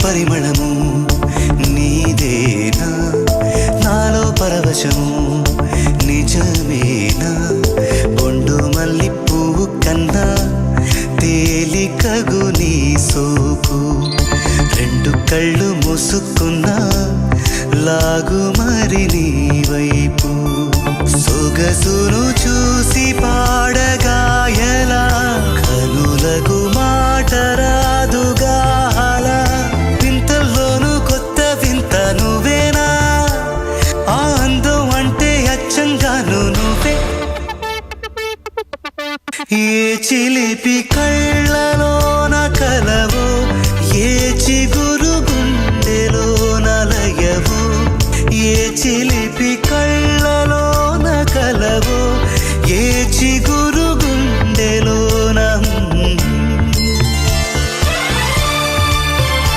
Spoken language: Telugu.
పరిమళము నీదేనా నాలో పరవశము నిజమేనా బొండు మల్లి పువ్వు కన్నా తేలికగు నీ సోకు రెండు కళ్ళు మూసుకున్నా లాగు మరి నీ వైపు సొగసును చూసి పాడగాయలా కనులకు మాట రాదుగా అలా వింతల్లోనూ కొత్త వింత నువ్వేనా ఆ అందం అంటే అచ్చంగాను నువ్వే ఏ చిలిపి కళ్ళ